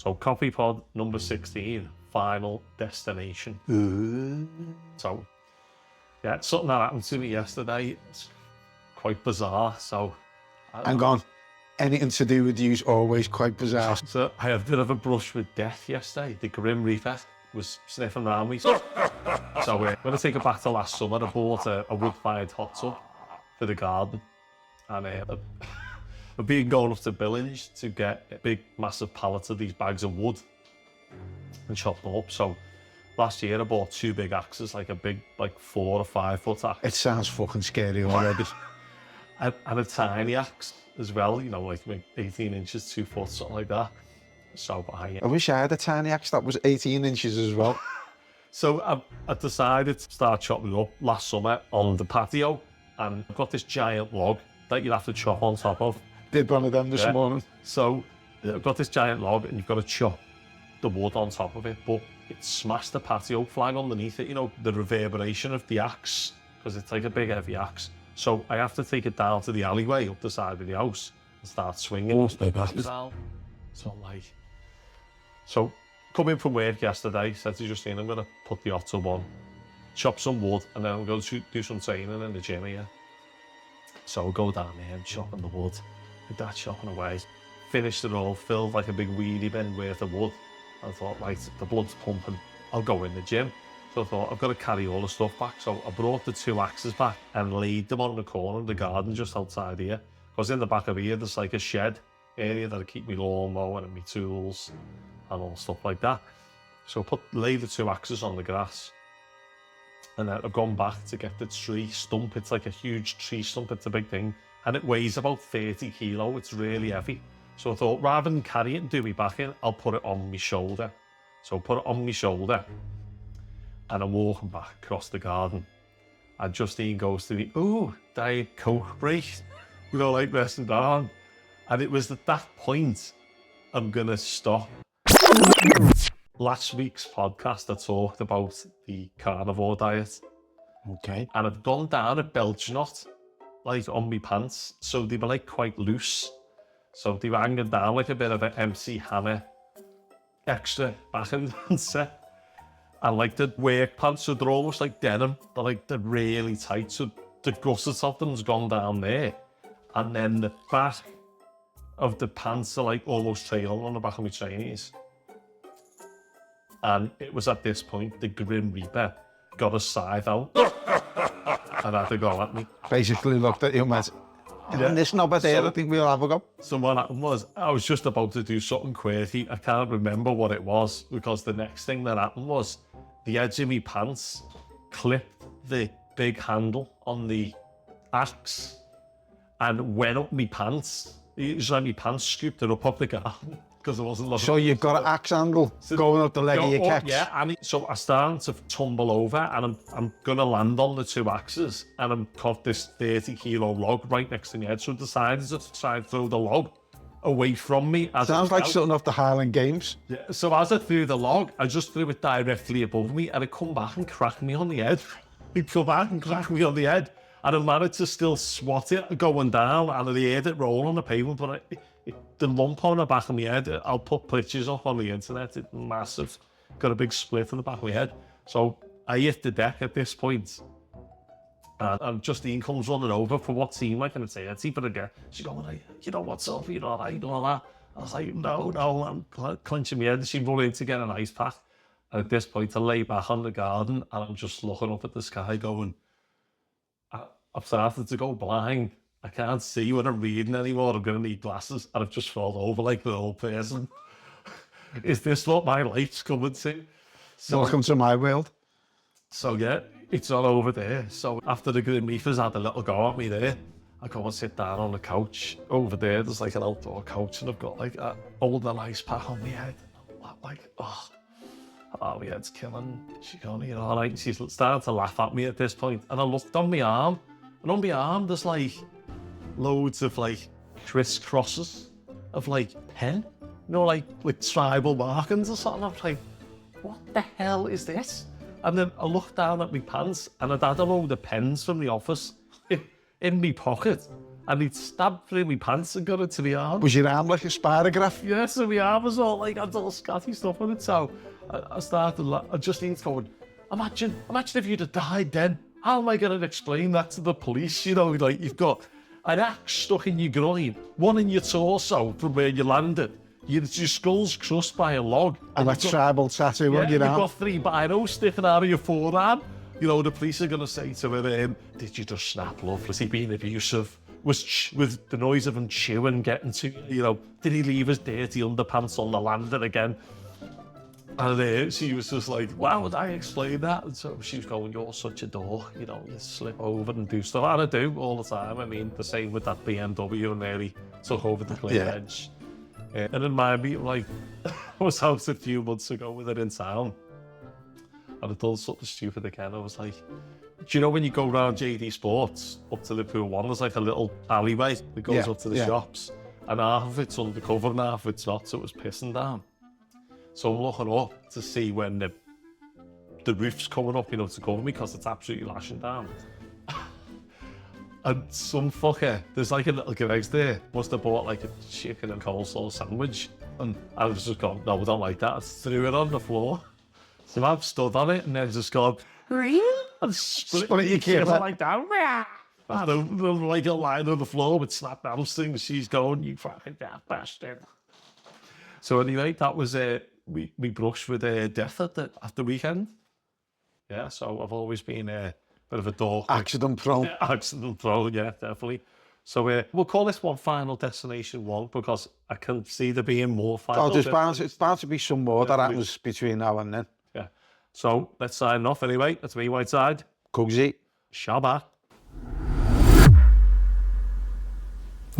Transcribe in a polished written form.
So Coffee Pod number 16, Final Destination. So, yeah, something that happened to me yesterday. It's quite bizarre, so... Hang on. Anything to do with you's always quite bizarre. So I had a bit of a brush with death yesterday. The Grim Reaper was sniffing around me. So we're going to take it back to last summer. I bought a wood-fired hot tub for the garden. And I've been going up to Billings to get a big, massive pallet of these bags of wood and chop them up. So last year I bought 2 big axes, like a big, 4 or 5 foot axe. It sounds fucking scary already. And a tiny axe as well, like 18 inches, 2 foot, something like that. So I wish I had a tiny axe that was 18 inches as well. So I decided to start chopping up last summer on the patio, and I've got this giant log that you'd have to chop on top of. Did one of them this morning. So I've got this giant log and you've got to chop the wood on top of it, but it smashed the patio flag underneath it, the reverberation of the axe, because it's like a big heavy axe. So I have to take it down to the alleyway up the side of the house and start swinging. So coming from work yesterday, said to Justine, I'm going to put the hot tub on, chop some wood, and then I'm going to do some training in the gym here. So I'll go down there and chopping the wood, with that chopping away. Finished it all, filled like a big wheelie bin worth of wood. I thought, right, the blood's pumping, I'll go in the gym. So I thought, I've got to carry all the stuff back. So I brought the 2 axes back and laid them on the corner of the garden just outside here. Because in the back of here, there's like a shed area that I keep my lawnmower and my tools and all stuff like that. So I laid the 2 axes on the grass. And then I've gone back to get the tree stump. It's like a huge tree stump, it's a big thing. And it weighs about 30 kilo, it's really heavy. So I thought, rather than carry it and do me back in, I'll put it on my shoulder. So I put it on my shoulder. And I'm walking back across the garden. And Justine goes to me, ooh, Diet Coke break. Like resting down. And it was at that point, I'm going to stop. Last week's podcast, I talked about the carnivore diet. Okay. And I'd gone down a belch knot, on my pants. So they were quite loose. So they were hanging down like a bit of an MC Hammer extra back and set. And the work pants, so they're almost like denim. They're really tight. So the gussets of them's gone down there. And then the back of the pants are almost trailing on the back of my trainees. And it was at this point, the Grim Reaper got a scythe out and had to go at me. Basically looked at you and went, this knob there, I think we'll have a go. So what happened was, I was just about to do something quirky. I can't remember what it was, because the next thing that happened was the edge of my pants clipped the big handle on the axe and went up my pants. It was like my pants scooped it up the garden because I wasn't looking. So you've got an axe handle going up the leg of your kicks? Yeah, and so I started to tumble over and I'm going to land on the 2 axes and I've got this 30 kilo log right next to my head. So I decided to try and throw the log away from me. Sounds like something off the Highland Games. Yeah, so as I threw the log, I just threw it directly above me and it come back and cracked me on the head. It come back and cracked me on the head. And I managed to still swat it going down and I heard it roll on the pavement, but the lump on the back of my head, I'll put pictures up on the internet, it's massive. Got a big split on the back of my head. So I hit the deck at this point. And Justine comes running over for what seemed like an eternity, but again, she's going, what's up, all right, and all that. I was like, no, I'm clenching my head. She run in to get an ice pack. And at this point, I lay back on the garden and I'm just looking up at the sky going, I've started to go blind. I can't see when I'm reading anymore. I'm going to need glasses. And I've just fallen over like the old person. Is this what my life's coming to? So, welcome to my world. So yeah, it's all over there. So after the Grim Reapers had a little go at me there, I go and sit down on the couch. Over there, there's an outdoor couch and I've got a older ice pack on my head. I'm my head's killing. She's going, all right. She's starting to laugh at me at this point. And I looked on my arm. And on my arm, there's loads of crisscrosses of pen, with tribal markings or something. I was like, what the hell is this? And then I looked down at my pants and I'd had a load of pens from the office in my pocket. and he'd stabbed through my pants and got it to the arm. Was your arm like a spirograph? Yeah, so my arm was all like, had all scatty stuff on it. So I started, I just ain't going, imagine if you'd have died then. How am I going to explain that to the police? You know, like you've got an axe stuck in your groin, one in your torso from where you landed. Your skull's crushed by a log. And a tribal tattoo on your You've arm. got 3 binos sticking out of your forearm. You know, the police are going to say to her, did you just snap, love? Was he being abusive? Was the noise of him chewing getting to you? You know, did he leave his dirty underpants on the landing again? And she was just like, wow, would I explain that? And so she was going, you're such a dork, you know, you slip over and do stuff. And I do all the time. I mean, the same with that BMW and nearly took over the cliff edge. And in my meeting, like, I was out a few months ago with her in town. And I done something stupid again. I was like, do you know when you go around JD Sports up to Liverpool 1, there's like a little alleyway that goes up to the shops. And half of it's undercover and half of it's not, so it was pissing down. So I'm looking up to see when the roof's coming up, you know, to cover me because it's absolutely lashing down. And some fucker, there's like a little garage there, must have bought like a chicken and coleslaw sandwich. And I was just going, no, we don't like that. I threw it on the floor. So I've stood on it and then just gone, and split your kid like that. And like a line on the floor with snapped hamstrings. She's going, you fucking daft bastard. So anyway, that was we brushed with death at the weekend. Yeah, so I've always been a bit of a dork. Accident prone. Accident prone, yeah, definitely. So we'll call this one Final Destination 1 because I can see there being more final. Oh, it's bound to be some more that happens between now and then. Yeah. So let's sign off anyway. That's me, Whiteside. Cozy. Shabbat.